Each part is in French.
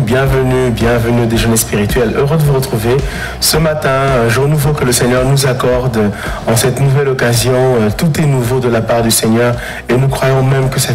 bienvenue, bienvenue au déjeuner spirituel. Heureux de vous retrouver ce matin, un jour nouveau que le Seigneur nous accorde. En cette nouvelle occasion, tout est nouveau de la part du Seigneur et nous croyons même que sa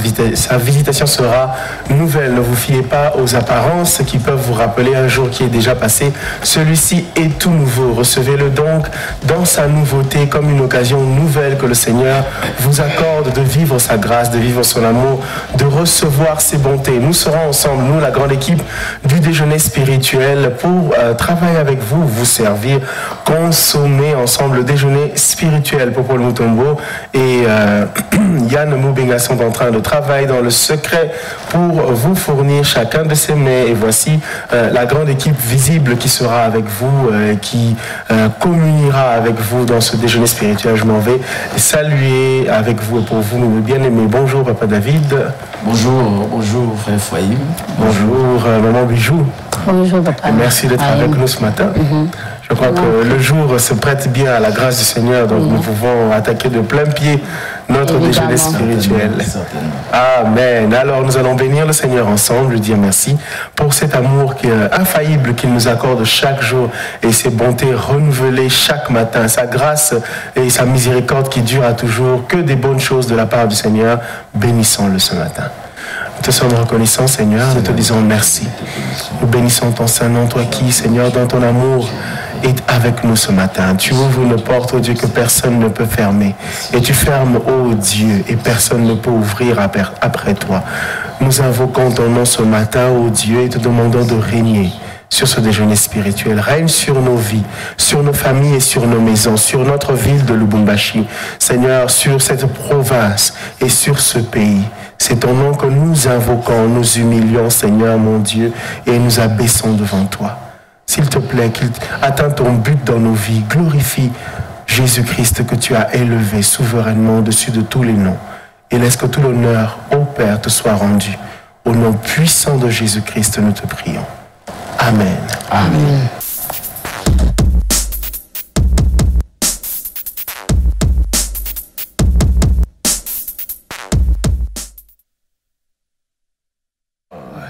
visitation sera nouvelle. Ne vous fiez pas aux apparences qui peuvent vous rappeler un jour qui est déjà passé. Celui-ci est tout nouveau. Recevez-le donc dans sa nouveauté comme une occasion nouvelle que le Seigneur vous accorde de vivre sa grâce, de vivre son amour, de recevoir ses bontés. Nous serons ensemble, nous, la grande équipe du déjeuner spirituel, pour travailler avec vous, vous servir, consommer ensemble le déjeuner spirituel. Popol Mutombo et Yann Moubenga sont en train de travailler dans le secret pour vous fournir chacun de ces mets. Et voici la grande équipe visible qui sera avec vous, qui communiera avec vous dans ce déjeuner spirituel. Je m'en vais saluer avec vous et pour vous, mes bien-aimés. Bonjour, Papa David. Bonjour, bonjour, frère Fahim. Bonjour, Maman Bijou. Bonjour, Papa. Et merci d'être avec nous ce matin. Je crois que le jour se prête bien à la grâce du Seigneur, donc nous pouvons attaquer de plein pied notre déjeuner spirituel. Amen. Alors nous allons bénir le Seigneur ensemble, lui dire merci pour cet amour infaillible qu'il nous accorde chaque jour et ses bontés renouvelées chaque matin, sa grâce et sa miséricorde qui dure à toujours, que des bonnes choses de la part du Seigneur. Bénissons-le ce matin. Nous te sommes reconnaissants, Seigneur, nous te disons merci. Nous bénissons ton Saint-Nom, toi qui, Seigneur, dans ton amour, est avec nous ce matin. Tu ouvres une porte, ô Dieu, que personne ne peut fermer. Et tu fermes, ô Dieu, et personne ne peut ouvrir après toi. Nous invoquons ton nom ce matin, ô Dieu, et te demandons de régner sur ce déjeuner spirituel. Règne sur nos vies, sur nos familles et sur nos maisons, sur notre ville de Lubumbashi. Seigneur, sur cette province et sur ce pays. C'est ton nom que nous invoquons, nous humilions, Seigneur mon Dieu, et nous abaissons devant toi. S'il te plaît, qu'il atteigne ton but dans nos vies. Glorifie Jésus-Christ que tu as élevé souverainement au-dessus de tous les noms. Et laisse que tout l'honneur, ô Père, te soit rendu. Au nom puissant de Jésus-Christ, nous te prions. Amen. Amen.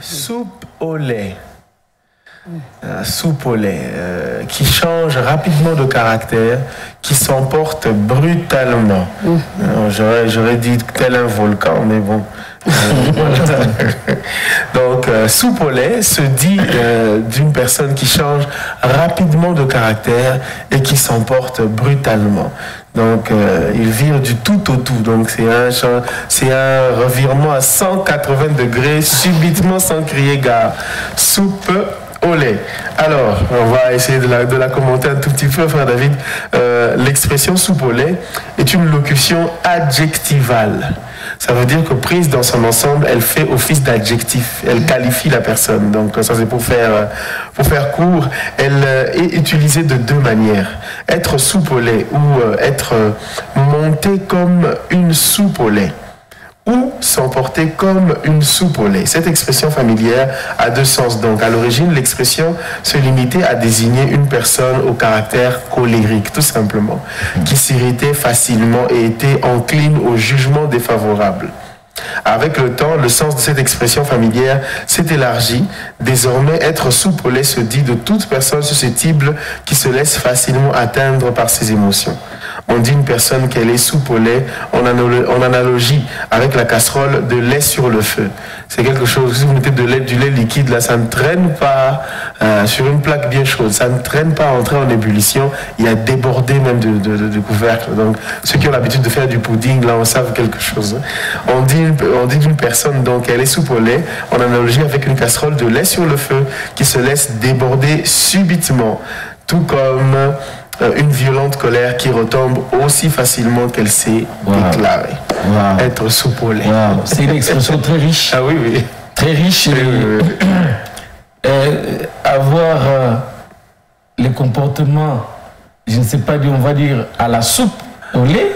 Soupe au lait. Soupe au lait qui change rapidement de caractère, qui s'emporte brutalement. J'aurais dit tel un volcan, mais bon. Donc, soupe au lait se dit d'une personne qui change rapidement de caractère et qui s'emporte brutalement. Donc, il vire du tout au tout. Donc, c'est un revirement à 180 degrés, subitement sans crier gare. Soupe au lait. Alors, on va essayer de la commenter un tout petit peu, frère David. L'expression soupe au lait est une locution adjectivale. Ça veut dire que prise dans son ensemble, elle fait office d'adjectif. Elle qualifie la personne. Donc, ça c'est pour faire court. Elle est utilisée de deux manières. Être soupe au lait ou être montée comme une soupe au lait, ou s'emporter comme une soupe au lait. Cette expression familière a deux sens. Donc, à l'origine, l'expression se limitait à désigner une personne au caractère colérique, tout simplement, qui s'irritait facilement et était encline au jugement défavorable. Avec le temps, le sens de cette expression familière s'est élargi. Désormais, être soupe au lait se dit de toute personne susceptible qui se laisse facilement atteindre par ses émotions. On dit une personne qu'elle est soupe au lait en analogie avec la casserole de lait sur le feu. C'est quelque chose, si vous mettez du lait liquide, là, ça ne traîne pas sur une plaque bien chaude, ça ne traîne pas entrer en ébullition, il y a débordé même de couvercle. Donc, ceux qui ont l'habitude de faire du pudding, là, on savent quelque chose. On dit d'une personne, donc, elle est soupe au lait en analogie avec une casserole de lait sur le feu qui se laisse déborder subitement, tout comme une violente colère qui retombe aussi facilement qu'elle s'est déclarée. Être soupe au lait. C'est une expression très riche. Ah oui, oui. Très riche. Avoir les comportements, je ne sais pas, on va dire à la soupe au lait,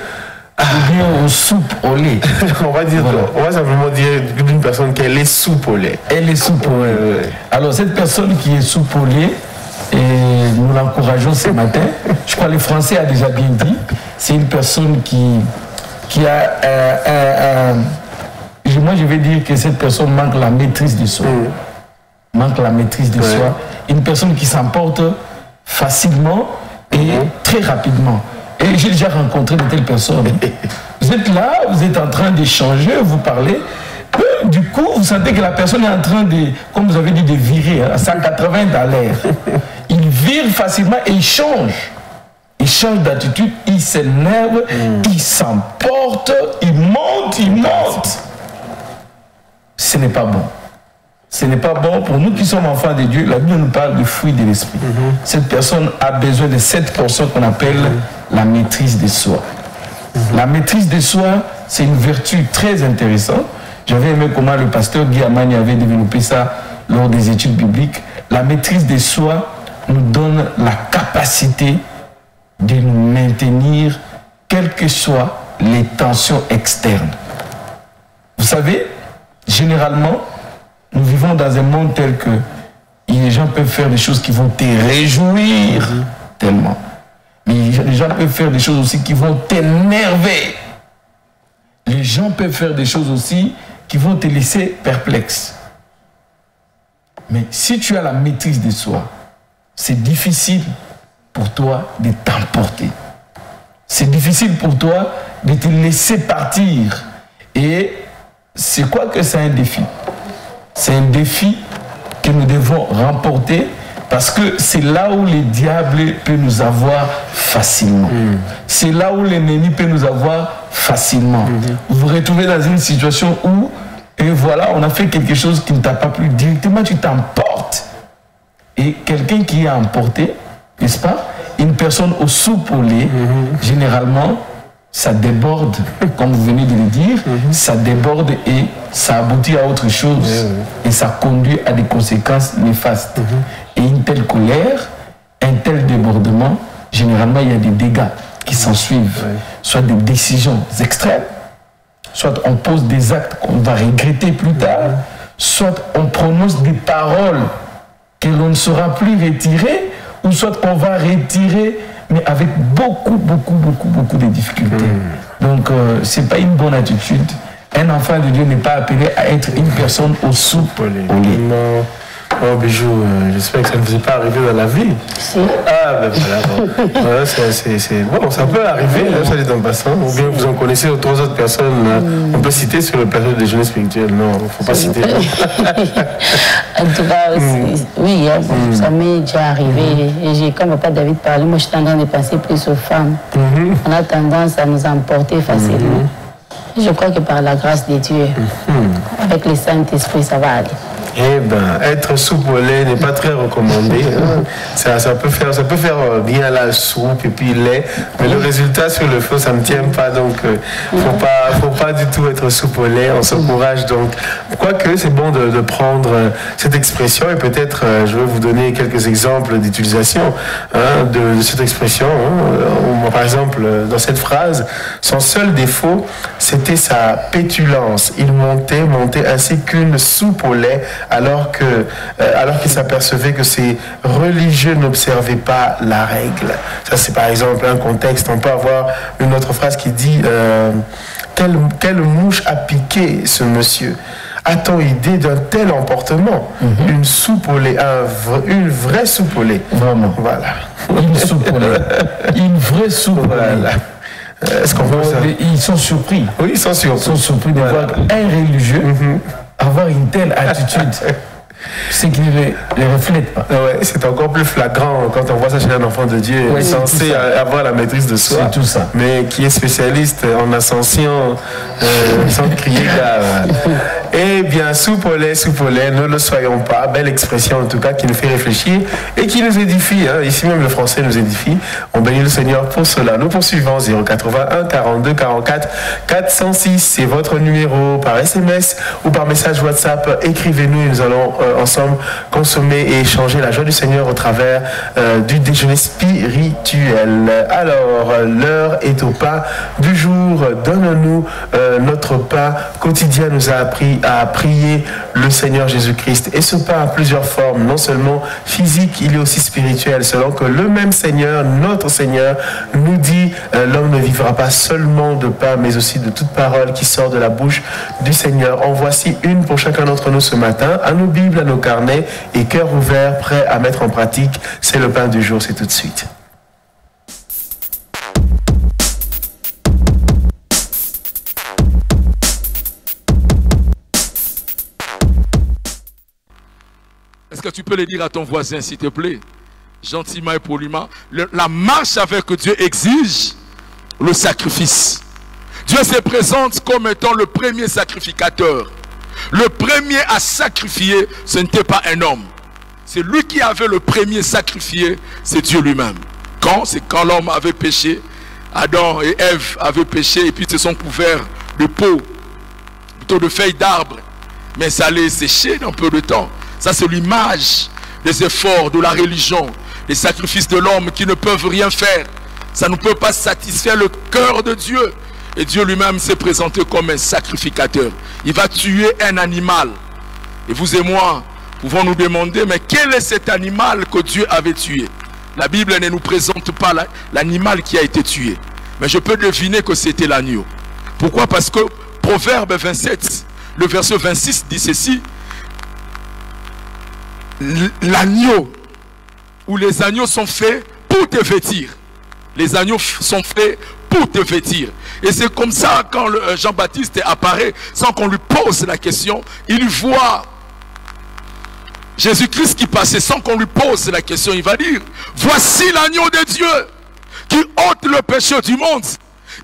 ou bien aux soupes au lait. On va simplement dire d'une personne qu'elle est soupe au lait. Elle est soupe au lait. Alors cette personne qui est soupe au lait, et nous l'encourageons ce matin. Je crois que le Français a déjà bien dit. C'est une personne qui a moi je vais dire que cette personne manque la maîtrise du son. manque la maîtrise de soi. Une personne qui s'emporte facilement et très rapidement. Et j'ai déjà rencontré de telles personnes. Vous êtes là, vous êtes en train d'échanger, vous parlez. Du coup, vous sentez que la personne est en train de, comme vous avez dit, de virer à 180 dans l'air. Il vire facilement et il change. Il change d'attitude, il s'énerve, il s'emporte, il monte, il monte. Ce n'est pas bon. Ce n'est pas bon pour nous qui sommes enfants de Dieu. La Bible nous parle du fruit de l'esprit. Cette personne a besoin de cette portion qu'on appelle la maîtrise de soi. La maîtrise de soi, c'est une vertu très intéressante. J'avais aimé comment le pasteur Guy Amani avait développé ça lors des études bibliques. La maîtrise de soi nous donne la capacité de nous maintenir, quelles que soient les tensions externes. Vous savez, généralement, nous vivons dans un monde tel que les gens peuvent faire des choses qui vont te réjouir tellement. Mais les gens peuvent faire des choses aussi qui vont t'énerver. Les gens peuvent faire des choses aussi qui vont te laisser perplexe. Mais si tu as la maîtrise de soi, c'est difficile pour toi de t'emporter. C'est difficile pour toi de te laisser partir. Et c'est quoi que c'est un défi? C'est un défi que nous devons remporter parce que c'est là où le diable peut nous avoir facilement. C'est là où l'ennemi peut nous avoir facilement. Vous vous retrouvez dans une situation où, et voilà, on a fait quelque chose qui ne t'a pas plu. Directement, tu t'emportes. Et quelqu'un qui est emporté, n'est-ce pas? Une personne au soupolé, généralement, ça déborde, comme vous venez de le dire, ça déborde et ça aboutit à autre chose. Et ça conduit à des conséquences néfastes. Et une telle colère, un tel débordement, généralement, il y a des dégâts qui s'en suivent. Soit des décisions extrêmes, soit on pose des actes qu'on va regretter plus tard, soit on prononce des paroles que l'on ne saura plus retirer, ou soit on va retirer, mais avec beaucoup de difficultés. Donc, ce n'est pas une bonne attitude. Un enfant de Dieu n'est pas appelé à être une personne au soupe au lait. Oh, Bijou, j'espère que ça ne vous est pas arrivé dans la vie. Si. Ah, ben voilà. Bon, ouais, bon, ça peut arriver, ça dit en passant. Ou bien vous en connaissez trois autres personnes. On peut citer sur le plateau de déjeuner spirituel. Non, il ne faut pas citer. En tout cas, oui, ça m'est déjà arrivé. Et comme papa David parlait, moi je suis en train de penser plus aux femmes. On a tendance à nous emporter facilement. Je crois que par la grâce de Dieu, avec le Saint-Esprit, ça va aller. Eh bien, être soupe au lait n'est pas très recommandé. Ça peut faire bien la soupe et puis le lait, mais le résultat sur le feu, ça ne tient pas. Donc, faut pas du tout être soupe au lait. On s'encourage donc. Quoique, c'est bon de prendre cette expression et peut-être, je vais vous donner quelques exemples d'utilisation de cette expression. Par exemple, dans cette phrase, son seul défaut, c'était sa pétulance. Il montait ainsi qu'une soupe au lait, alors qu'il s'apercevait que ces religieux n'observaient pas la règle. Ça, c'est par exemple un contexte. On peut avoir une autre phrase qui dit quelle mouche a piqué ce monsieur? A-t-on idée d'un tel emportement? Une soupe au lait, une vraie soupe au lait. Vraiment. Voilà. Une soupe au lait. Une vraie soupe au lait. Est-ce qu'on peut ça? Ils sont surpris. Oui, ils sont surpris. Ils sont surpris de voir un religieux avoir une telle attitude. C'est qu'il ne les reflète pas. Ouais, c'est encore plus flagrant quand on voit ça chez un enfant de Dieu, censé avoir la maîtrise de soi, c'est tout ça. Mais qui est spécialiste en ascension, sans crier gare. Eh bien, soupe au lait, ne le soyons pas. Belle expression en tout cas qui nous fait réfléchir et qui nous édifie. Ici même le français nous édifie. On bénit le Seigneur pour cela. Nous poursuivons 081 42 44 406. C'est votre numéro par SMS ou par message WhatsApp. Écrivez-nous et nous allons ensemble consommer et échanger la joie du Seigneur au travers du déjeuner spirituel. Alors, l'heure est au pas du jour. Donne-nous notre pain quotidien. Nous a appris à prier le Seigneur Jésus-Christ. Et ce pain a plusieurs formes, non seulement physique, il est aussi spirituel, selon que le même Seigneur, notre Seigneur, nous dit l'homme ne vivra pas seulement de pain, mais aussi de toute parole qui sort de la bouche du Seigneur. En voici une pour chacun d'entre nous ce matin, à nos Bibles, à nos carnets et cœur ouvert, prêt à mettre en pratique. C'est le pain du jour, c'est tout de suite. Est-ce que tu peux le dire à ton voisin, s'il te plaît, gentiment et poliment? La marche avec Dieu exige le sacrifice. Dieu se présente comme étant le premier sacrificateur. Le premier à sacrifier, ce n'était pas un homme. C'est lui qui avait le premier sacrifié, c'est Dieu lui-même. C'est quand l'homme avait péché, Adam et Ève avaient péché et puis se sont couverts de peau, plutôt de feuilles d'arbre. Mais ça allait sécher dans peu de temps. Ça, c'est l'image des efforts de la religion, des sacrifices de l'homme qui ne peuvent rien faire. Ça ne peut pas satisfaire le cœur de Dieu. Et Dieu lui-même s'est présenté comme un sacrificateur. Il va tuer un animal. Et vous et moi pouvons nous demander, mais quel est cet animal que Dieu avait tué? La Bible ne nous présente pas l'animal qui a été tué. Mais je peux deviner que c'était l'agneau. Pourquoi? Parce que Proverbe 27, le verset 26 dit ceci. L'agneau, ou les agneaux sont faits pour te vêtir. Les agneaux sont faits pour te vêtir. Et c'est comme ça, quand Jean-Baptiste apparaît, sans qu'on lui pose la question, il voit Jésus-Christ qui passait, sans qu'on lui pose la question, il va dire, voici l'agneau de Dieu qui ôte le péché du monde.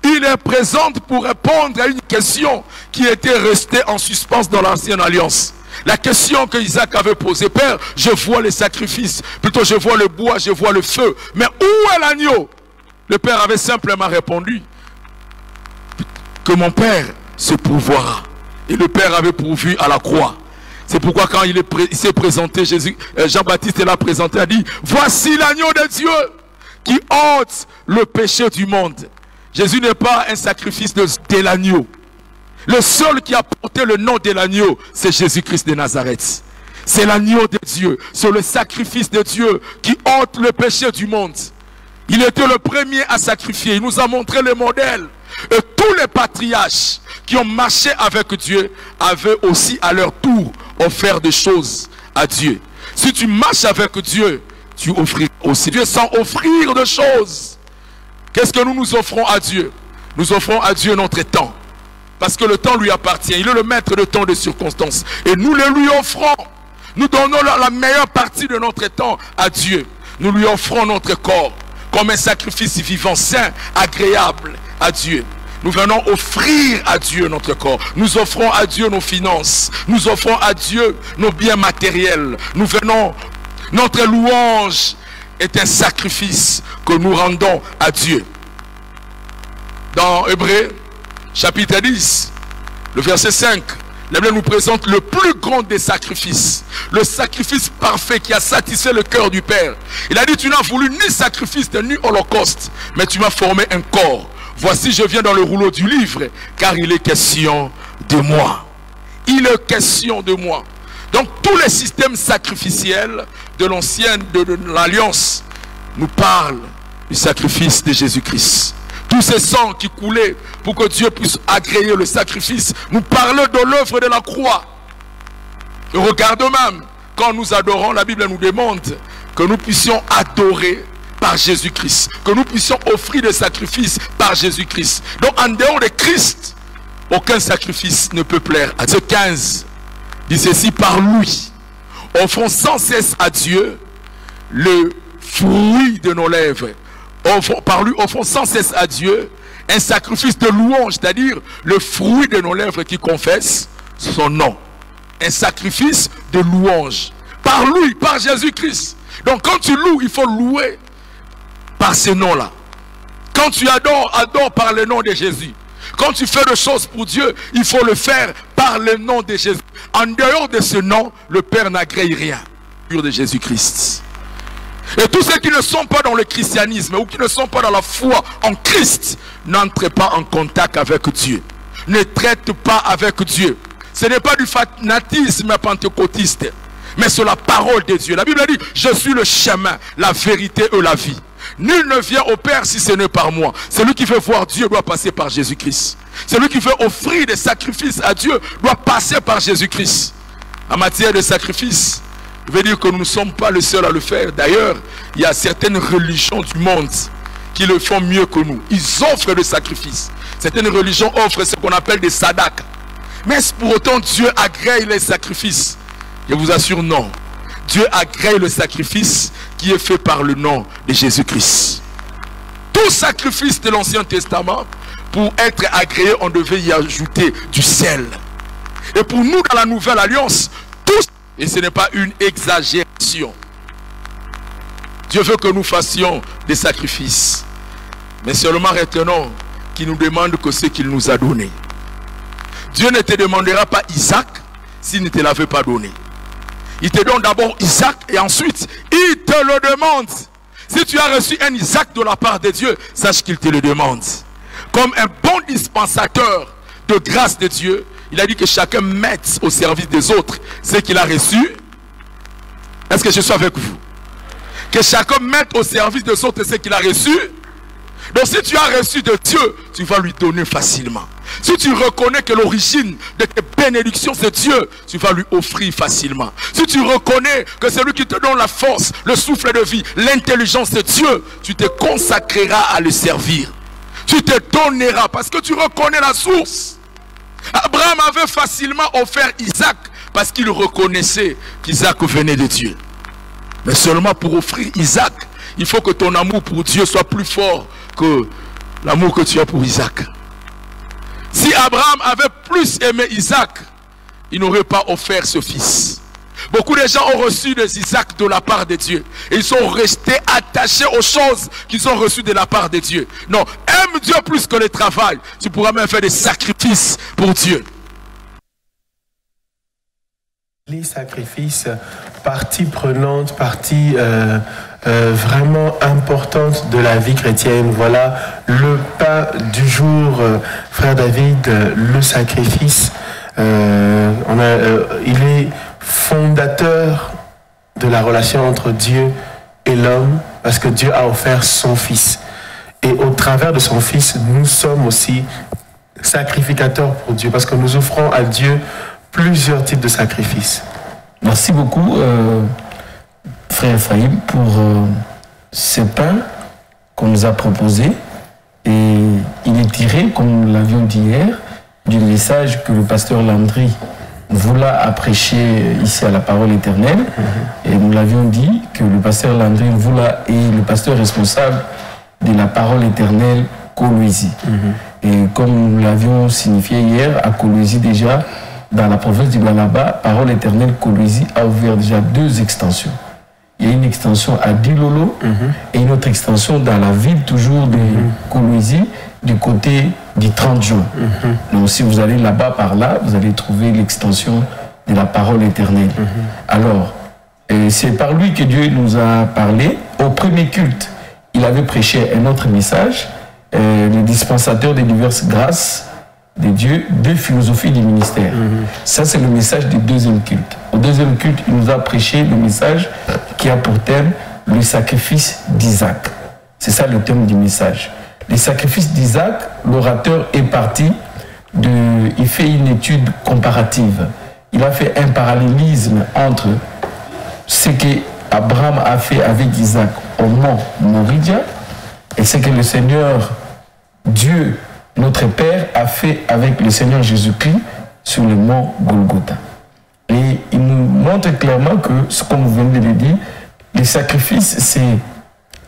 Il est présent pour répondre à une question qui était restée en suspens dans l'ancienne alliance. La question que Isaac avait posée, Père, je vois les sacrifices, plutôt je vois le bois, je vois le feu, mais où est l'agneau? Le Père avait simplement répondu que mon Père se pourvoira. Et le Père avait pourvu à la croix. C'est pourquoi quand il s'est présenté, Jean-Baptiste l'a présenté, a dit, voici l'agneau de Dieu qui ôte le péché du monde. Jésus n'est pas un sacrifice de l'agneau. Le seul qui a porté le nom de l'agneau, c'est Jésus-Christ de Nazareth. C'est l'agneau de Dieu. C'est le sacrifice de Dieu qui ôte le péché du monde. Il était le premier à sacrifier. Il nous a montré le modèle. Et tous les patriarches qui ont marché avec Dieu avaient aussi à leur tour offert des choses à Dieu. Si tu marches avec Dieu, tu offriras aussi. Dieu sans offrir de choses. Qu'est-ce que nous offrons à Dieu? Nous offrons à Dieu notre temps. Parce que le temps lui appartient. Il est le maître de temps de circonstances. Et nous le lui offrons. Nous donnons la meilleure partie de notre temps à Dieu. Nous lui offrons notre corps comme un sacrifice vivant, sain, agréable à Dieu. Nous venons offrir à Dieu notre corps. Nous offrons à Dieu nos finances. Nous offrons à Dieu nos biens matériels. Nous venons, notre louange est un sacrifice que nous rendons à Dieu. Dans Hébreux, chapitre 10, le verset 5, la Bible nous présente le plus grand des sacrifices. Le sacrifice parfait qui a satisfait le cœur du Père. Il a dit, tu n'as voulu ni sacrifice ni holocauste, mais tu m'as formé un corps. Voici, je viens dans le rouleau du livre, car il est question de moi. Il est question de moi. Donc tous les systèmes sacrificiels de l'ancienne, de l'alliance, nous parlent du sacrifice de Jésus-Christ. Tous ces sangs qui coulaient pour que Dieu puisse agréer le sacrifice nous parlent de l'œuvre de la croix. Et regarde même, quand nous adorons, la Bible nous demande que nous puissions adorer par Jésus-Christ, que nous puissions offrir des sacrifices par Jésus-Christ. Donc en dehors de Christ, aucun sacrifice ne peut plaire à Dieu. 15 dit ceci, par lui, offrons sans cesse à Dieu le fruit de nos lèvres. Par lui, offrons sans cesse à Dieu un sacrifice de louange, c'est-à-dire le fruit de nos lèvres qui confesse son nom. Un sacrifice de louange. Par lui, par Jésus-Christ. Donc quand tu loues, il faut louer par ce nom-là. Quand tu adores, adore par le nom de Jésus. Quand tu fais des choses pour Dieu, il faut le faire par le nom de Jésus. En dehors de ce nom, le Père n'agrée rien. De Jésus-Christ. Et tous ceux qui ne sont pas dans le christianisme ou qui ne sont pas dans la foi en Christ n'entrent pas en contact avec Dieu. Ne traitent pas avec Dieu. Ce n'est pas du fanatisme pentecôtiste, mais c'est la parole de Dieu. La Bible dit, je suis le chemin, la vérité et la vie. Nul ne vient au Père si ce n'est par moi. Celui qui veut voir Dieu doit passer par Jésus-Christ. Celui qui veut offrir des sacrifices à Dieu doit passer par Jésus-Christ. en matière de sacrifice, je veux dire que nous ne sommes pas les seuls à le faire. D'ailleurs, il y a certaines religions du monde qui le font mieux que nous. Ils offrent des sacrifices. Certaines religions offrent ce qu'on appelle des sadak. Mais pour autant Dieu agrée les sacrifices? Je vous assure, non. Dieu agrée le sacrifice qui est fait par le nom de Jésus-Christ. Tout sacrifice de l'Ancien Testament, pour être agréé, on devait y ajouter du sel. Et pour nous, dans la Nouvelle Alliance, tous, et ce n'est pas une exagération, Dieu veut que nous fassions des sacrifices. Mais seulement retenons qu'il nous demande que ce qu'il nous a donné. Dieu ne te demandera pas Isaac s'il ne te l'avait pas donné. Il te donne d'abord Isaac et ensuite il te le demande. Si tu as reçu un Isaac de la part de Dieu, sache qu'il te le demande. Comme un bon dispensateur de grâce de Dieu, il a dit que chacun mette au service des autres ce qu'il a reçu. Est-ce que je suis avec vous? Que chacun mette au service des autres ce qu'il a reçu. Donc si tu as reçu de Dieu, tu vas lui donner facilement. Si tu reconnais que l'origine de tes bénédictions c'est Dieu, tu vas lui offrir facilement. Si tu reconnais que c'est lui qui te donne la force, le souffle de vie, l'intelligence c'est Dieu, tu te consacreras à le servir. Tu te donneras parce que tu reconnais la source. Abraham avait facilement offert Isaac parce qu'il reconnaissait qu'Isaac venait de Dieu. Mais seulement pour offrir Isaac, il faut que ton amour pour Dieu soit plus fort que l'amour que tu as pour Isaac. Si Abraham avait plus aimé Isaac, il n'aurait pas offert ce fils. Beaucoup de gens ont reçu des Isaac de la part de Dieu. Et ils sont restés attachés aux choses qu'ils ont reçues de la part de Dieu. Non, aime Dieu plus que le travail. Tu pourras même faire des sacrifices pour Dieu. Les sacrifices, partie prenante, partie vraiment importante de la vie chrétienne. Voilà le pas du jour, frère David, le sacrifice. Il est fondateur de la relation entre Dieu et l'homme, parce que Dieu a offert son Fils. Et au travers de son Fils, nous sommes aussi sacrificateurs pour Dieu, parce que nous offrons à Dieu plusieurs types de sacrifices. Merci beaucoup, frère Ephraim, pour ce pain qu'on nous a proposé. Et il est tiré, comme nous l'avions dit hier, du message que le pasteur Landry Voula a prêché ici à la Parole Éternelle. Et nous l'avions dit que le pasteur Landry Voula est le pasteur responsable de la Parole Éternelle Kolwezi. Et comme nous l'avions signifié hier, à Kolwezi déjà, dans la province du Lualaba, Parole Éternelle Kolwezi a ouvert déjà 2 extensions. Il y a une extension à Dilolo et une autre extension dans la ville toujours de Kolwezi, du côté du 30 juin. Donc si vous allez là-bas par là, vous allez trouver l'extension de la Parole Éternelle. Alors, c'est par lui que Dieu nous a parlé. Au premier culte, il avait prêché un autre message, le dispensateur des diverses grâces de Dieu, 2 philosophies du ministère. Ça, c'est le message du deuxième culte. Au deuxième culte, il nous a prêché le message qui a pour thème le sacrifice d'Isaac. C'est ça le thème du message. Les sacrifices d'Isaac, l'orateur est parti il fait une étude comparative. Il a fait un parallélisme entre ce que Abraham a fait avec Isaac au mont Moridia et ce que le Seigneur Dieu, notre Père, a fait avec le Seigneur Jésus-Christ sur le mont Golgotha. Et il nous montre clairement que, ce qu'on venait de le dire, les sacrifices, c'est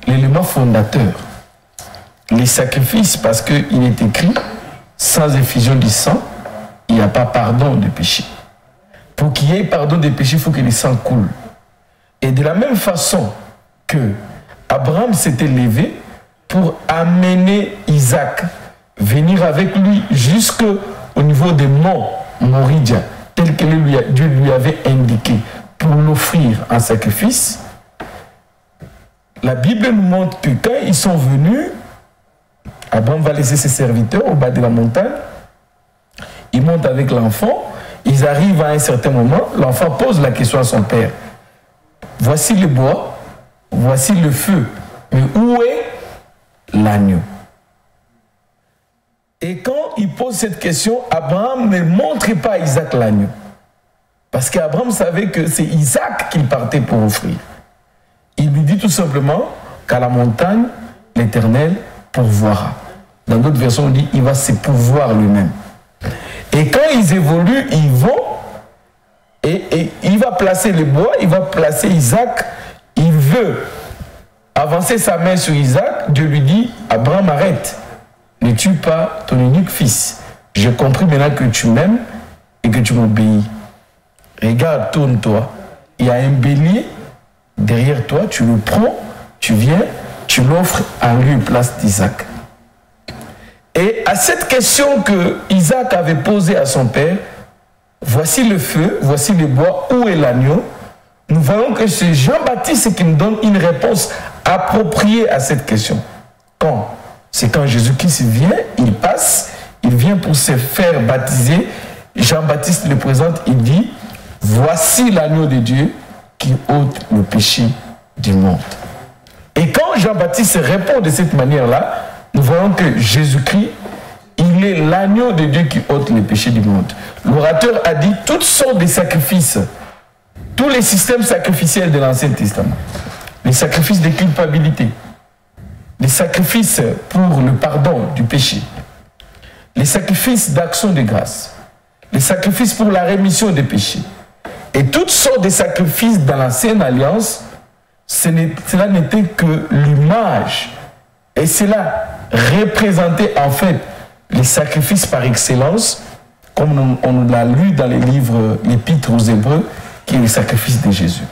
l'élément fondateur. Les sacrifices, parce qu'il est écrit, sans effusion du sang, il n'y a pas pardon de péché. Pour qu'il y ait pardon des péchés, il faut que le sang coule. Et de la même façon que Abraham s'était levé pour amener Isaac, venir avec lui jusqu'au niveau des monts Moridia, tel que Dieu lui avait indiqué, pour l'offrir en sacrifice. La Bible nous montre que quand ils sont venus, Abraham va laisser ses serviteurs au bas de la montagne. Ils montent avec l'enfant. Ils arrivent à un certain moment. L'enfant pose la question à son père. Voici le bois, voici le feu. Mais où est l'agneau? Et quand il pose cette question, Abraham ne montre pas à Isaac l'agneau. Parce qu'Abraham savait que c'est Isaac qu'il partait pour offrir. Il lui dit tout simplement qu'à la montagne, l'Éternel pourvoira. Dans d'autres versions, on dit il va se pourvoir lui-même. Et quand ils évoluent, ils vont, et il va placer le bois, il va placer Isaac, il veut avancer sa main sur Isaac, Dieu lui dit, Abraham, arrête, ne tue pas ton unique fils. J'ai compris maintenant que tu m'aimes et que tu m'obéis. Regarde, tourne-toi, il y a un bélier derrière toi, tu le prends, tu viens, tu l'offres à lui, place d'Isaac. Et à cette question que Isaac avait posée à son père, voici le feu, voici le bois, où est l'agneau? Nous voyons que c'est Jean-Baptiste qui nous donne une réponse appropriée à cette question. Quand? C'est quand Jésus-Christ vient, il passe, il vient pour se faire baptiser. Jean-Baptiste le présente, il dit, voici l'agneau de Dieu qui ôte le péché du monde. Et quand Jean-Baptiste répond de cette manière-là, nous voyons que Jésus-Christ, il est l'agneau de Dieu qui ôte le péché du monde. L'orateur a dit toutes sortes de sacrifices, tous les systèmes sacrificiels de l'Ancien Testament, les sacrifices de culpabilité, les sacrifices pour le pardon du péché, les sacrifices d'action de grâce, les sacrifices pour la rémission des péchés, et toutes sortes de sacrifices dans l'Ancienne Alliance, cela n'était que l'image. Et cela représentait en fait les sacrifices par excellence, comme on l'a lu dans les livres, l'Épître aux Hébreux, qui est le sacrifice de Jésus.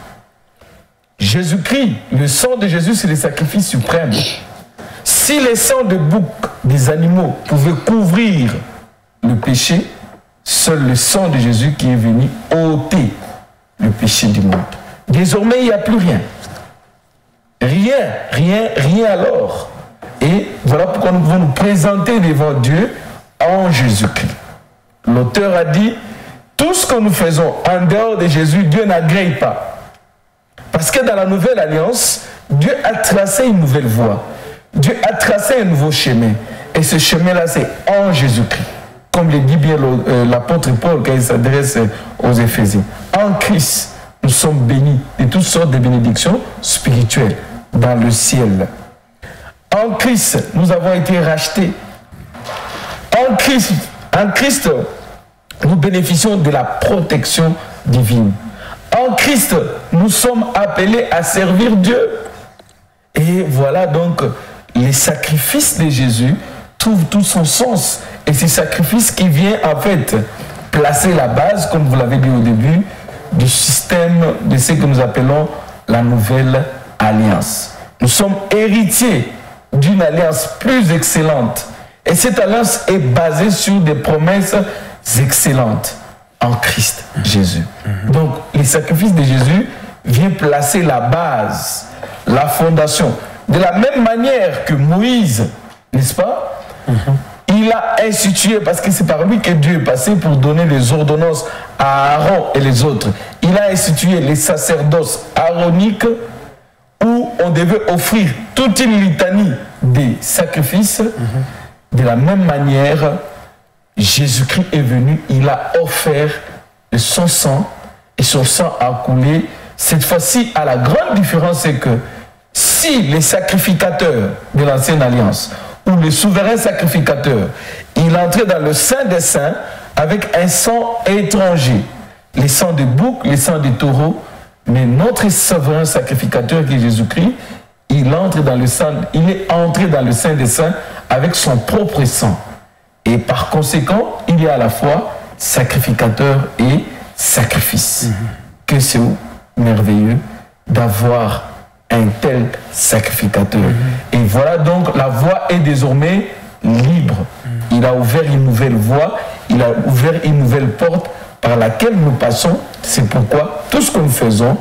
Jésus-Christ, le sang de Jésus, c'est le sacrifice suprême. Si les sangs de bouc, des animaux, pouvaient couvrir le péché, seul le sang de Jésus qui est venu ôter le péché du monde. Désormais, il n'y a plus rien. Rien alors. Et voilà pourquoi nous pouvons nous présenter devant Dieu en Jésus-Christ. L'auteur a dit, tout ce que nous faisons en dehors de Jésus, Dieu n'agrée pas. Parce que dans la nouvelle alliance, Dieu a tracé une nouvelle voie. Dieu a tracé un nouveau chemin. Et ce chemin-là, c'est en Jésus-Christ. Comme le dit bien l'apôtre Paul quand il s'adresse aux Éphésiens. En Christ, nous sommes bénis de toutes sortes de bénédictions spirituelles dans le ciel. En Christ, nous avons été rachetés. En Christ, nous bénéficions de la protection divine. En Christ, nous sommes appelés à servir Dieu. Et voilà donc, les sacrifices de Jésus trouvent tout son sens. Et ces sacrifices qui viennent en fait placer la base, comme vous l'avez dit au début, du système de ce que nous appelons la nouvelle alliance. Nous sommes héritiers d'une alliance plus excellente. Et cette alliance est basée sur des promesses excellentes en Christ Jésus. Donc, les sacrifices de Jésus viennent placer la base, la fondation. De la même manière que Moïse, n'est-ce pas, il a institué, parce que c'est par lui que Dieu est passé pour donner les ordonnances à Aaron et les autres. Il a institué les sacerdoces aaroniques où on devait offrir toute une litanie des sacrifices. De la même manière, Jésus-Christ est venu, il a offert son sang, et son sang a coulé. Cette fois-ci, à la grande différence, c'est que si les sacrificateurs de l'Ancienne Alliance, ou le souverain sacrificateur, il entrait dans le Saint des Saints avec un sang étranger, les sangs de bouc, les sangs de taureaux, mais notre souverain sacrificateur qui est Jésus-Christ, il est entré dans le Saint des Saints avec son propre sang. Et par conséquent, il est à la fois sacrificateur et sacrifice. Que c'est merveilleux d'avoir un tel sacrificateur. Et voilà donc, la voie est désormais libre. Il a ouvert une nouvelle voie, il a ouvert une nouvelle porte par laquelle nous passons. C'est pourquoi tout ce que nous faisons,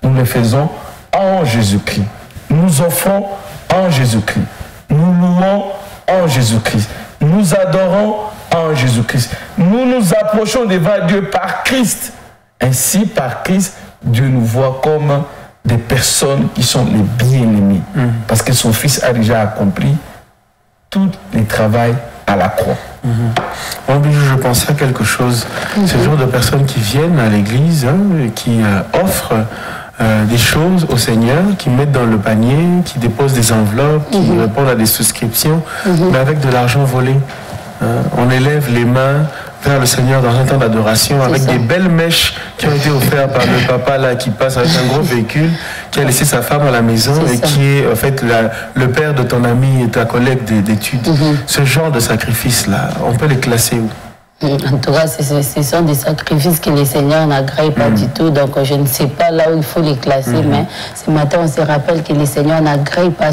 nous le faisons en Jésus-Christ. Nous offrons en Jésus-Christ. Nous louons en Jésus-Christ. Nous adorons en Jésus-Christ. Nous nous approchons devant Dieu par Christ. Ainsi, par Christ, Dieu nous voit comme des personnes qui sont les bien-aimés. Parce que son Fils a déjà accompli tout le travail à la croix. Moi, je pensais à quelque chose. Ce genre de personnes qui viennent à l'église, qui offrent des choses au Seigneur, qui mettent dans le panier, qui déposent des enveloppes, qui répondent à des souscriptions, mais avec de l'argent volé. On élève les mains vers le Seigneur dans un temps d'adoration avec des belles mèches qui ont été offertes par le papa là, qui passe avec un gros véhicule, qui a laissé sa femme à la maison et qui est en fait le père de ton ami et ta collègue d'études. Ce genre de sacrifice-là, on peut les classer où? En tout cas, ce sont des sacrifices que le Seigneur n'agréent pas du tout. Donc, je ne sais pas là où il faut les classer, mais ce matin, on se rappelle que le Seigneur n'agrée pas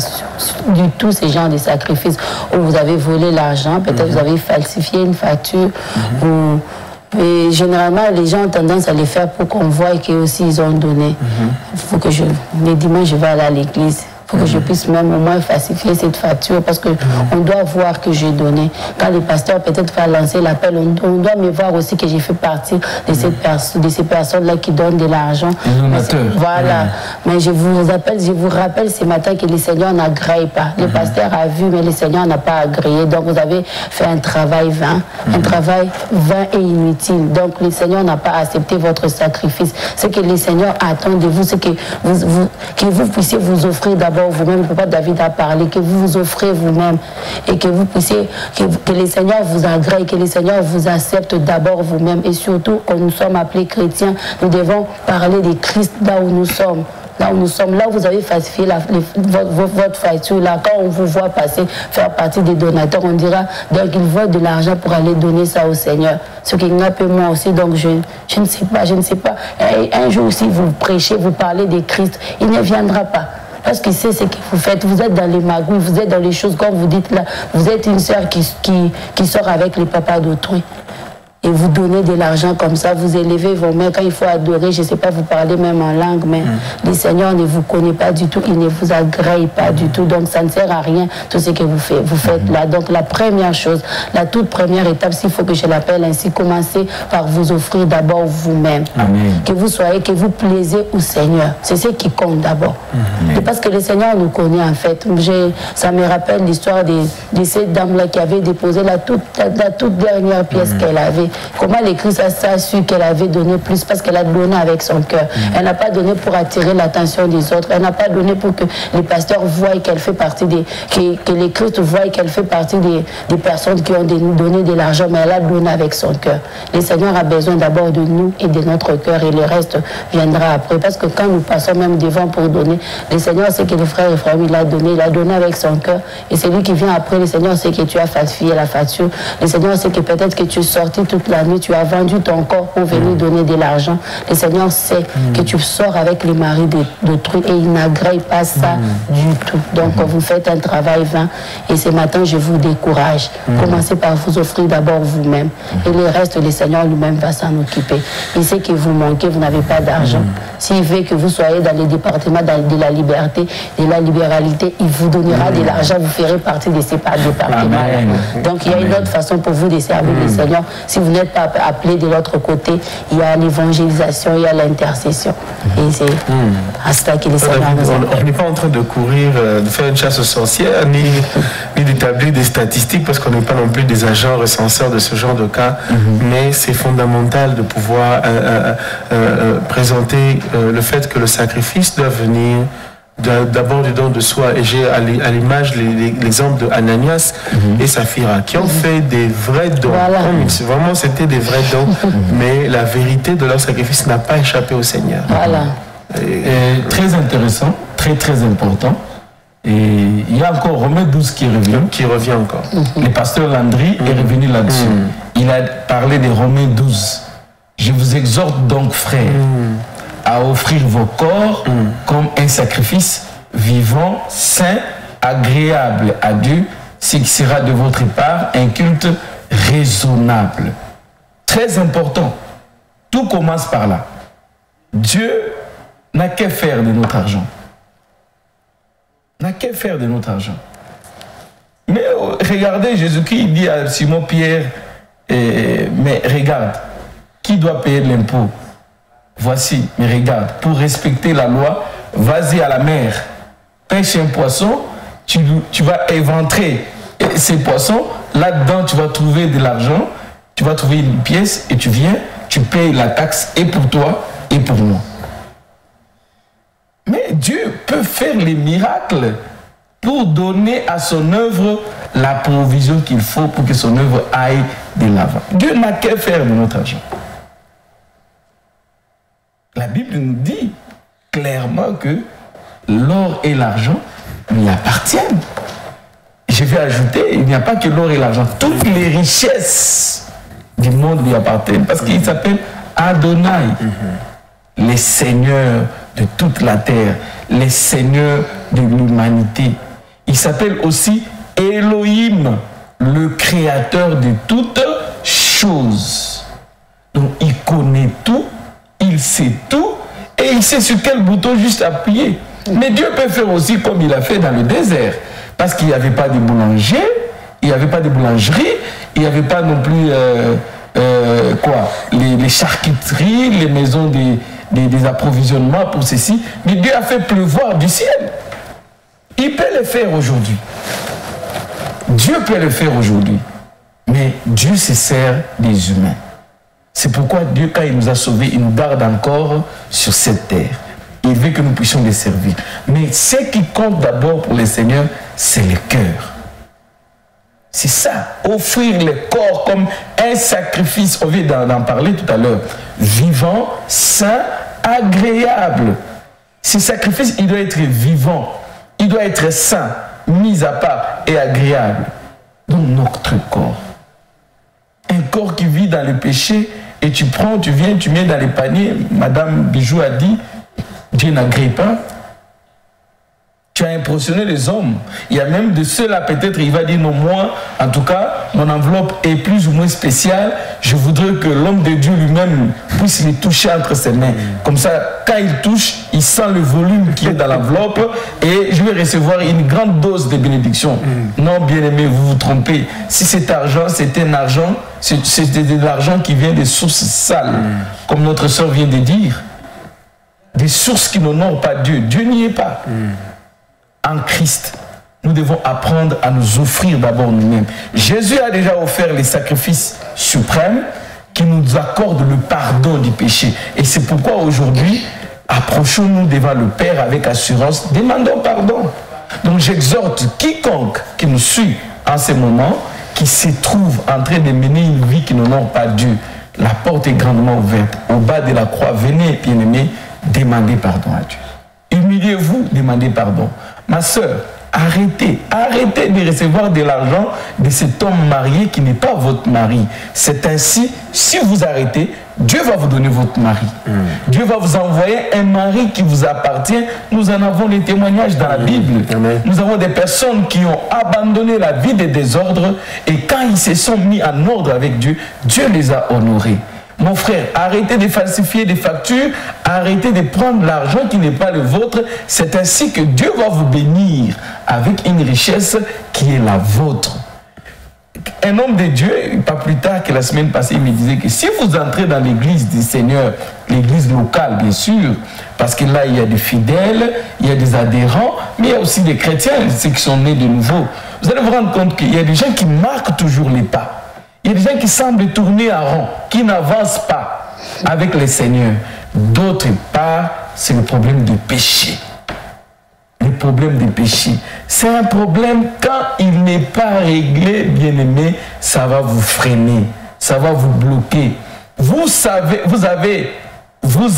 du tout ce genre de sacrifices où vous avez volé l'argent, peut-être vous avez falsifié une facture, et généralement, les gens ont tendance à les faire pour qu'on voie qu'eux aussi ils ont donné. Il faut que les dimanches, je vais aller à l'église. Il faut que je puisse même au moins falsifier cette facture parce qu'on doit voir que j'ai donné. Quand le pasteur peut-être va lancer l'appel, on doit me voir aussi que j'ai fait partie de ces personnes-là qui donnent de l'argent. Voilà. Mais je vous rappelle ce matin que le Seigneur n'agrée pas. Le pasteur a vu, mais le Seigneur n'a pas agréé. Donc vous avez fait un travail vain, et inutile. Donc le Seigneur n'a pas accepté votre sacrifice. Ce que le Seigneur attend de vous, c'est que vous puissiez vous offrir d'abord vous-même. Le papa David a parlé, que vous vous offrez vous-même et que vous puissiez, que le Seigneur vous agrée, que le Seigneur vous accepte d'abord vous-même. Et surtout, quand nous sommes appelés chrétiens, nous devons parler de Christ là où nous sommes. Là où nous sommes, là où vous avez falsifié votre facture, là, quand on vous voit passer, faire partie des donateurs, on dira, donc il voit de l'argent pour aller donner ça au Seigneur. Ce qui n'a pas moi aussi, donc je ne sais pas. Et un jour, si vous prêchez, vous parlez de Christ, il ne viendra pas. Parce que c'est ce que vous faites. Vous êtes dans les magouilles, vous êtes dans les choses, comme vous dites là. Vous êtes une sœur qui sort avec les papas d'autrui. Et vous donnez de l'argent comme ça, vous élevez vos mains. Quand il faut adorer, je ne sais pas, vous parlez même en langue, mais le Seigneur ne vous connaît pas du tout, il ne vous agrée pas du tout. Donc ça ne sert à rien tout ce que vous faites là. Donc la première chose, la toute première étape, s'il faut que je l'appelle ainsi, commencez par vous offrir d'abord vous-même. Que vous plaisez au Seigneur. C'est ce qui compte d'abord. Parce que le Seigneur nous connaît en fait. Ça me rappelle l'histoire de cette dame-là qui avait déposé la toute dernière pièce qu'elle avait. Comment l'Église a su qu'elle avait donné plus? Parce qu'elle a donné avec son cœur. Elle n'a pas donné pour attirer l'attention des autres. Elle n'a pas donné pour que les pasteurs voient qu'elle fait partie que les Christ voient qu'elle fait partie des personnes qui ont donné de l'argent, mais elle a donné avec son cœur. Le Seigneur a besoin d'abord de nous et de notre cœur et le reste viendra après. Parce que quand nous passons même devant pour donner, le Seigneur sait que le frère et frère, il a donné avec son cœur. Et celui qui vient après, le Seigneur sait que tu as falsifié la facture. Le Seigneur sait que peut-être que tu es sorti toute la nuit, tu as vendu ton corps pour venir donner de l'argent. Le Seigneur sait que tu sors avec les maris d'autrui et il n'agrée pas ça du tout. Donc vous faites un travail vain et ce matin je vous décourage. Commencez par vous offrir d'abord vous-même et le reste le Seigneur lui-même va s'en occuper. Il sait que vous manquez, vous n'avez pas d'argent. S'il veut que vous soyez dans les départements de la liberté, de la libéralité, il vous donnera de l'argent, vous ferez partie de ces départements-là. Donc il y a une autre façon pour vous de servir le Seigneur. Si vous n'êtes pas appelé de l'autre côté, il y a l'évangélisation, il y a l'intercession. Et c'est à cela que les Seigneurs nous appellent. On n'est pas en train de courir, de faire une chasse aux sorcières, ni d'établir des statistiques, parce qu'on n'est pas non plus des agents recenseurs de ce genre de cas, mais c'est fondamental de pouvoir présenter le fait que le sacrifice doit venir d'abord du don de soi. Et j'ai à l'image l'exemple de Ananias et Saphira qui ont fait des vrais dons. Vraiment, c'était des vrais dons, mais la vérité de leur sacrifice n'a pas échappé au Seigneur. Et très intéressant, très très important. Et il y a encore Romains 12 qui revient. Qui revient encore. Le pasteur Landry est revenu là-dessus. Il a parlé de Romains 12. Je vous exhorte donc, frères, à offrir vos corps comme un sacrifice vivant, saint, agréable à Dieu, ce qui sera de votre part un culte raisonnable. Très important. Tout commence par là. Dieu n'a qu'à faire de notre argent. N'a qu'à faire de notre argent. Mais regardez, Jésus-Christ dit à Simon-Pierre, mais regarde, qui doit payer l'impôt? Voici, mais regarde, pour respecter la loi, vas-y à la mer, pêche un poisson, tu vas éventrer Et ces poissons, là-dedans, tu vas trouver de l'argent, tu vas trouver une pièce et tu viens, tu payes la taxe et pour toi et pour moi. Mais Dieu peut faire les miracles pour donner à son œuvre la provision qu'il faut pour que son œuvre aille de l'avant. Dieu n'a qu'à faire de notre argent. La Bible nous dit clairement que l'or et l'argent lui appartiennent. Je vais ajouter, il n'y a pas que l'or et l'argent. Toutes les richesses du monde lui appartiennent. Parce qu'il s'appelle Adonai. Les seigneurs de toute la terre. Les seigneurs de l'humanité. Il s'appelle aussi Elohim, le créateur de toutes choses. Donc il connaît tout, il sait tout, et il sait sur quel bouton juste appuyer. Mais Dieu peut faire aussi comme il a fait dans le désert. Parce qu'il n'y avait pas de boulanger, il n'y avait pas de boulangerie, il n'y avait pas non plus les charcuteries, les maisons des approvisionnements pour ceci. Mais Dieu a fait pleuvoir du ciel. Il peut le faire aujourd'hui. Dieu peut le faire aujourd'hui. Mais Dieu se sert des humains. C'est pourquoi Dieu, quand il nous a sauvés, il nous garde encore sur cette terre. Il veut que nous puissions les servir. Mais ce qui compte d'abord pour les seigneurs, c'est le cœur. C'est ça. Offrir le corps comme un sacrifice. On vient d'en parler tout à l'heure. Vivant, sain, agréable. Ce sacrifice, il doit être vivant. Il doit être sain, mis à part et agréable. Donc notre corps. Un corps qui vit dans le péché et tu prends, tu viens, tu mets dans les paniers. Madame Bijou a dit, Dieu n'agrée pas. Tu as impressionné les hommes. Il y a même de ceux-là, peut-être, il va dire non, moi, en tout cas, mon enveloppe est plus ou moins spéciale. Je voudrais que l'homme de Dieu lui-même puisse les toucher entre ses mains. Comme ça, quand il touche, il sent le volume qui est dans l'enveloppe et je vais recevoir une grande dose de bénédiction. Non, bien-aimé, vous vous trompez. Si cet argent, c'est un argent, c'est de l'argent qui vient des sources sales, comme notre sœur vient de dire. Des sources qui n'honorent pas Dieu. Dieu n'y est pas. En Christ, nous devons apprendre à nous offrir d'abord nous-mêmes. Jésus a déjà offert les sacrifices suprêmes qui nous accordent le pardon du péché. Et c'est pourquoi aujourd'hui, approchons-nous devant le Père avec assurance, demandons pardon. Donc j'exhorte quiconque qui nous suit en ce moment, qui se trouve en train de mener une vie qui n'honore pas Dieu. La porte est grandement ouverte. Au bas de la croix, venez, bien-aimés, demandez pardon à Dieu. Humiliez-vous, demandez pardon. Ma soeur, arrêtez de recevoir de l'argent de cet homme marié qui n'est pas votre mari. C'est ainsi, si vous arrêtez, Dieu va vous donner votre mari. Dieu va vous envoyer un mari qui vous appartient. Nous en avons les témoignages dans la Bible. Nous avons des personnes qui ont abandonné la vie des désordres et quand ils se sont mis en ordre avec Dieu, Dieu les a honorés. Mon frère, arrêtez de falsifier des factures, arrêtez de prendre l'argent qui n'est pas le vôtre. C'est ainsi que Dieu va vous bénir avec une richesse qui est la vôtre. Un homme de Dieu, pas plus tard que la semaine passée, il me disait que si vous entrez dans l'église du Seigneur, l'église locale bien sûr, parce que là il y a des fidèles, il y a des adhérents, mais il y a aussi des chrétiens, ceux qui sont nés de nouveau. Vous allez vous rendre compte qu'il y a des gens qui marquent toujours les pas. Il y a des gens qui semblent tourner en rond, qui n'avancent pas avec le Seigneur. D'autre part, c'est le problème du péché. Le problème du péché. C'est un problème, quand il n'est pas réglé, bien-aimé, ça va vous freiner, ça va vous bloquer. Vous savez, vous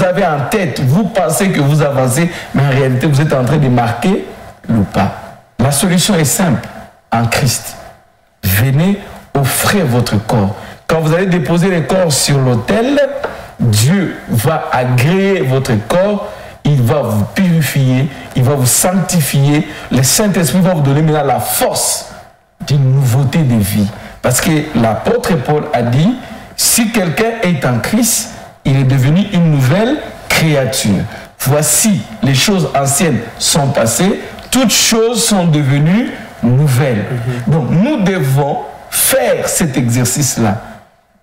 avez en tête, vous pensez que vous avancez, mais en réalité, vous êtes en train de marquer le pas. La solution est simple, en Christ. Venez offrir votre corps. Quand vous allez déposer le corps sur l'autel, Dieu va agréer votre corps, il va vous purifier, il va vous sanctifier. Le Saint-Esprit va vous donner maintenant la force d'une nouveauté de vie. Parce que l'apôtre Paul a dit, si quelqu'un est en Christ, il est devenu une nouvelle créature. Voici, les choses anciennes sont passées, toutes choses sont devenues nouvelles. Donc nous devons faire cet exercice-là,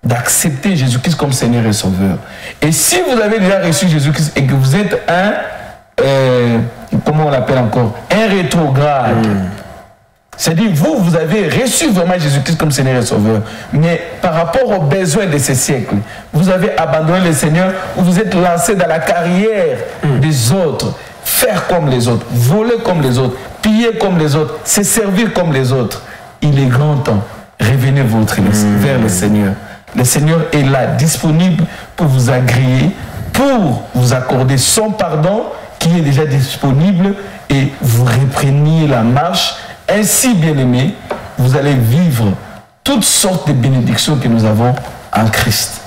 d'accepter Jésus-Christ comme Seigneur et Sauveur. Et si vous avez déjà reçu Jésus-Christ et que vous êtes comment on l'appelle encore, un rétrograde, C'est-à-dire, vous avez reçu vraiment Jésus-Christ comme Seigneur et Sauveur. Mais par rapport aux besoins de ces siècles, vous avez abandonné le Seigneur, vous êtes lancé dans la carrière des autres. Faire comme les autres, voler comme les autres, piller comme les autres, se servir comme les autres. Il est grand temps. Revenez vers le Seigneur. Le Seigneur est là, disponible pour vous agréer, pour vous accorder son pardon qui est déjà disponible et vous repreniez la marche. Ainsi, bien-aimés, vous allez vivre toutes sortes de bénédictions que nous avons en Christ.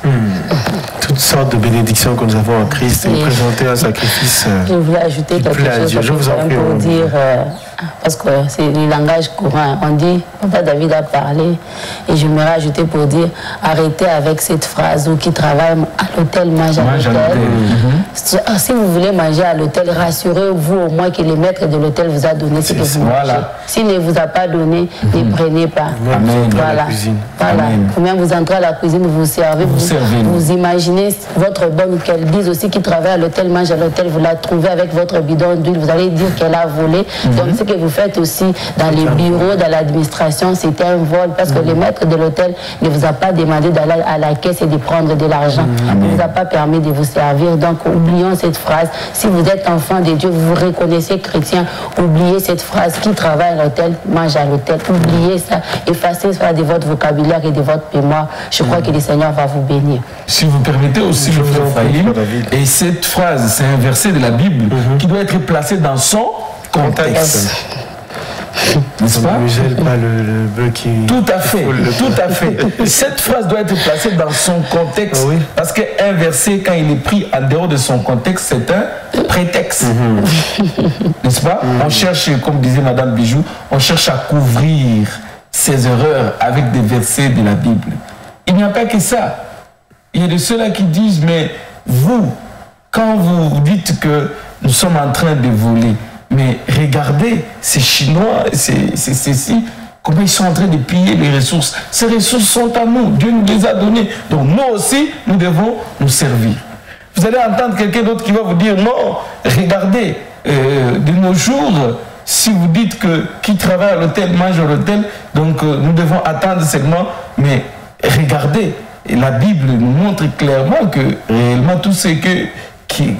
Toutes sortes de bénédictions que nous avons en Christ et présenter un sacrifice. Je voulais ajouter quelque chose Je vous en prie, pour dire, parce que c'est le langage courant. On dit, Papa David a parlé, et je me rajouter pour dire, arrêtez avec cette phrase où qui travaille à l'hôtel, mange à l'hôtel. Si vous voulez manger à l'hôtel, rassurez-vous au moins que le maître de l'hôtel vous a donné ce que vous mangez. S'il ne vous a pas donné, ne prenez pas. Amen. Voilà. Combien vous entrez à la cuisine, vous servez, vous imaginez votre bonne, qu'elle dise aussi qu'il travaille à l'hôtel, mange à l'hôtel, vous la trouvez avec votre bidon d'huile, vous allez dire qu'elle a volé. Donc ce que vous faites aussi dans les bureaux, dans l'administration, c'était un vol, parce que le maître de l'hôtel ne vous a pas demandé d'aller à la caisse et de prendre de l'argent. Il ne vous a pas permis de vous servir. Donc oublions cette phrase. Si vous êtes enfant de Dieu, vous vous reconnaissez chrétien, oubliez cette phrase. Qui travaille à l'hôtel, mange à l'hôtel. Oubliez ça. Effacez ça de votre vocabulaire et de votre mémoire. Je crois que le Seigneur va vous bénir. Si vous permettez aussi, le frère Fahim, et cette phrase, c'est un verset de la Bible qui doit être placé dans son contexte. N'est-ce pas? Tout à fait, tout à fait. Cette phrase doit être placée dans son contexte, parce qu'un verset, quand il est pris en dehors de son contexte, c'est un prétexte. N'est-ce pas? On cherche, comme disait Madame Bijou, on cherche à couvrir ses erreurs avec des versets de la Bible. Il n'y a pas que ça. Il y a de ceux-là qui disent, mais vous, quand vous dites que nous sommes en train de voler, mais regardez, ces Chinois, c'est ceci, comment ils sont en train de piller les ressources. Ces ressources sont à nous, Dieu nous les a données. Donc nous aussi, nous devons nous servir. Vous allez entendre quelqu'un d'autre qui va vous dire, non, regardez, de nos jours, si vous dites que qui travaille à l'hôtel mange à l'hôtel, donc nous devons attendre seulement, mais regardez, la Bible nous montre clairement que réellement tout ce que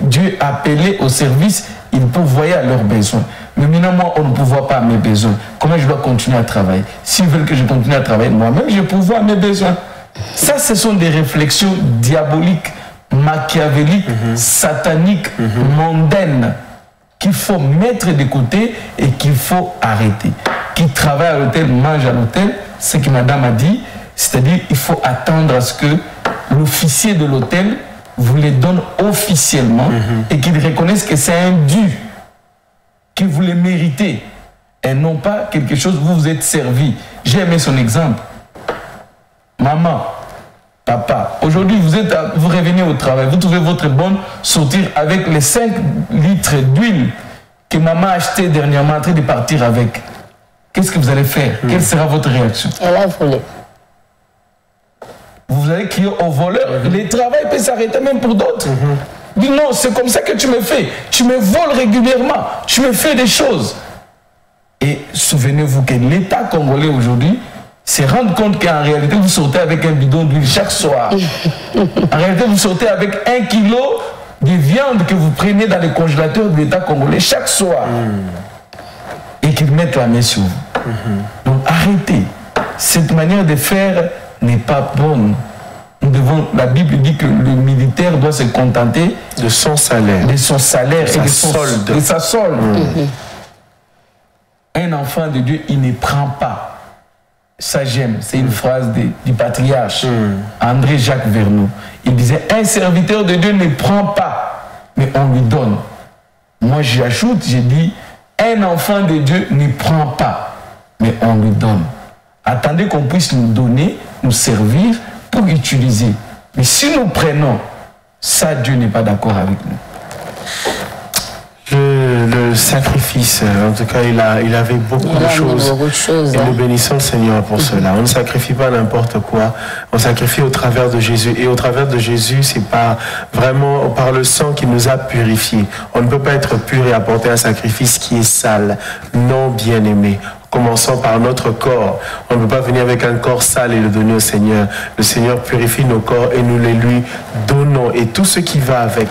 Dieu a appelé au service, il pourvoyait à leurs besoins. Mais maintenant, moi, on ne pourvoit pas à mes besoins. Comment je dois continuer à travailler? S'ils veulent que je continue à travailler, moi-même, je pourvois à mes besoins. Ça, ce sont des réflexions diaboliques, machiavéliques, sataniques, mondaines, qu'il faut mettre de côté et qu'il faut arrêter. Qui travaille à l'hôtel, mange à l'hôtel, ce que madame a dit, c'est-à-dire il faut attendre à ce que l'officier de l'hôtel vous les donne officiellement et qu'il reconnaisse que c'est un dû, que vous les méritez et non pas quelque chose où vous vous êtes servi. J'ai aimé son exemple. Maman, papa, aujourd'hui vous revenez au travail, vous trouvez votre bonne sortir avec les 5 litres d'huile que maman a acheté dernièrement en train de partir avec. Qu'est-ce que vous allez faire? Quelle sera votre réaction? Elle a volé. Vous allez crier au voleur. Le travail peut s'arrêter même pour d'autres. Dis non, c'est comme ça que tu me fais. Tu me voles régulièrement. Tu me fais des choses. Et souvenez-vous que l'État congolais aujourd'hui se rend compte qu'en réalité, vous sortez avec un bidon d'huile chaque soir. En réalité, vous sortez avec 1 kilo de viande que vous prenez dans les congélateurs de l'État congolais chaque soir. Et qu'ils mettent la main sur vous. Donc arrêtez. Cette manière de faire n'est pas bonne. Nous devons, la Bible dit que le militaire doit se contenter de son salaire, et de sa solde. De sa solde. Un enfant de Dieu, il ne prend pas. Ça j'aime, c'est une phrase du patriarche André Jacques Vernou. Il disait, un serviteur de Dieu ne prend pas, mais on lui donne. Moi j'ajoute, j'ai dit, un enfant de Dieu ne prend pas, mais on lui donne. Attendez qu'on puisse nous donner, nous servir pour utiliser. Mais si nous prenons, ça, Dieu n'est pas d'accord avec nous. Le sacrifice, en tout cas, il avait beaucoup de choses. Et nous bénissons le Seigneur pour cela. On ne sacrifie pas n'importe quoi. On sacrifie au travers de Jésus. Et au travers de Jésus, c'est pas vraiment par le sang qui nous a purifiés. On ne peut pas être pur et apporter un sacrifice qui est sale. Non, bien-aimé. commençant par notre corps. On ne peut pas venir avec un corps sale et le donner au Seigneur. Le Seigneur purifie nos corps et nous les lui donnons. Et tout ce qui va avec.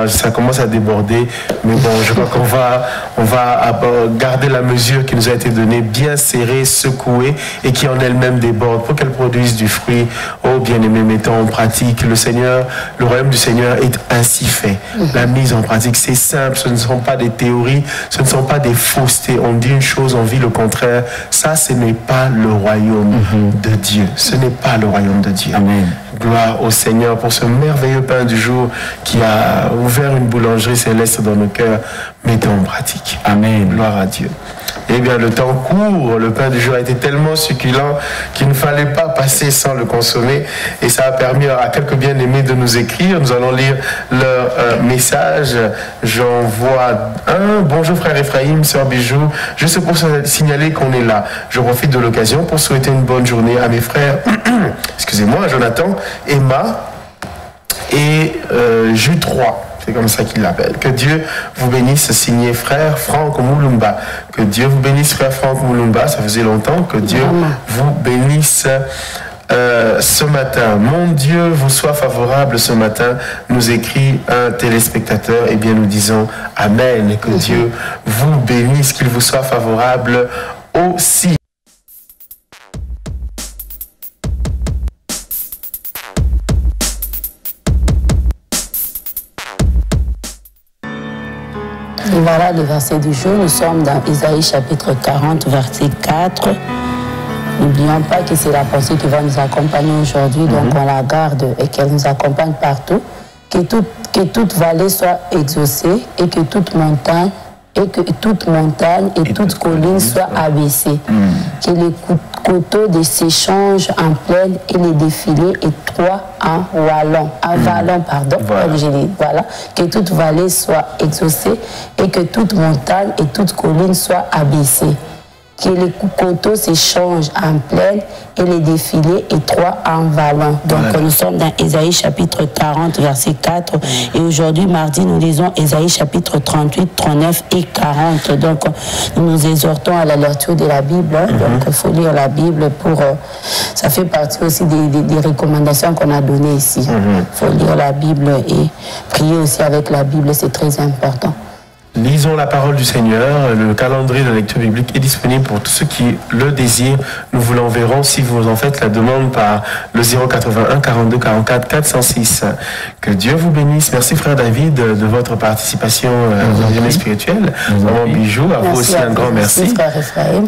Ça commence à déborder, mais bon, je crois qu'on va garder la mesure qui nous a été donnée, bien serrée, secouée, et qui en elle-même déborde pour qu'elle produise du fruit. Oh bien-aimé, mettons en pratique. Le royaume du Seigneur est ainsi fait. La mise en pratique, c'est simple, ce ne sont pas des théories, ce ne sont pas des faussetés. On dit une chose, on vit le contraire. Ça, ce n'est pas le royaume de Dieu. Ce n'est pas le royaume de Dieu. Amen. Gloire au Seigneur pour ce merveilleux pain du jour qui a ouvert une boulangerie céleste dans nos cœurs. Mettons en pratique. Amen. Gloire à Dieu. Eh bien, le temps court. Le pain du jour a été tellement succulent qu'il ne fallait pas passer sans le consommer. Et ça a permis à quelques bien-aimés de nous écrire. Nous allons lire leur message. J'en vois un. Bonjour frère Ephraim, sœur Bijou. Juste pour signaler qu'on est là. Je profite de l'occasion pour souhaiter une bonne journée à mes frères. Excusez-moi, Jonathan, Emma et Jus 3. C'est comme ça qu'il l'appelle. Que Dieu vous bénisse, signé frère Franck Moulumba. Que Dieu vous bénisse, frère Franck Moulumba. Ça faisait longtemps. Que Dieu vous bénisse ce matin. Mon Dieu vous soit favorable ce matin, nous écrit un téléspectateur. Eh bien, nous disons Amen. Que Dieu vous bénisse, qu'il vous soit favorable aussi. Et voilà le verset du jour. Nous sommes dans Isaïe chapitre 40, verset 4. N'oublions pas que c'est la pensée qui va nous accompagner aujourd'hui, donc on la garde et qu'elle nous accompagne partout. Que toute vallée soit exaucée et que toute montagne et toute colline soit abaissée. Que les coteaux de s'échangent en plaine et les défilés étroits en vallon. Voilà. Comme je dis, voilà. Que toute vallée soit exaucée et que toute montagne et toute colline soit abaissée. Que les coteaux s'échangent en plaine et les défilés étroits en vallon. Donc nous sommes dans Ésaïe chapitre 40, verset 4. Et aujourd'hui, mardi, nous lisons Ésaïe chapitre 38, 39 et 40. Donc nous nous exhortons à la lecture de la Bible. Donc il faut lire la Bible pour... ça fait partie aussi des recommandations qu'on a données ici. Il faut lire la Bible et prier aussi avec la Bible, c'est très important. Lisons la parole du Seigneur. Le calendrier de la lecture biblique est disponible pour tous ceux qui le désirent. Nous vous l'enverrons si vous en faites la demande par le 081 42 44 406. Que Dieu vous bénisse. Merci frère David de votre participation dans la journée spirituelle. Maman Bijou, à vous aussi un grand merci.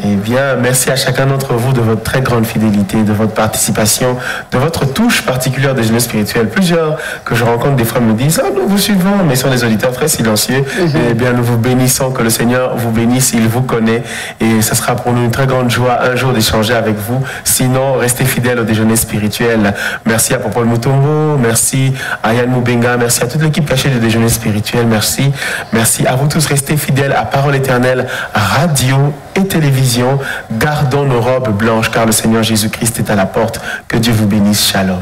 Eh bien, merci à chacun d'entre vous de votre très grande fidélité, de votre participation, de votre touche particulière des journées spirituelles. Plusieurs que je rencontre des fois me disent « Ah, nous vous suivons », mais sont des auditeurs très silencieux. Eh bien, nous vous bénissons, que le Seigneur vous bénisse, il vous connaît et ce sera pour nous une très grande joie un jour d'échanger avec vous. Sinon, restez fidèles au déjeuner spirituel. Merci à Popol Mutombo, merci à Yann Moubenga, merci à toute l'équipe cachée du déjeuner spirituel, merci à vous tous, restez fidèles à Parole Éternelle, radio et télévision. Gardons nos robes blanches car le Seigneur Jésus-Christ est à la porte. Que Dieu vous bénisse, shalom.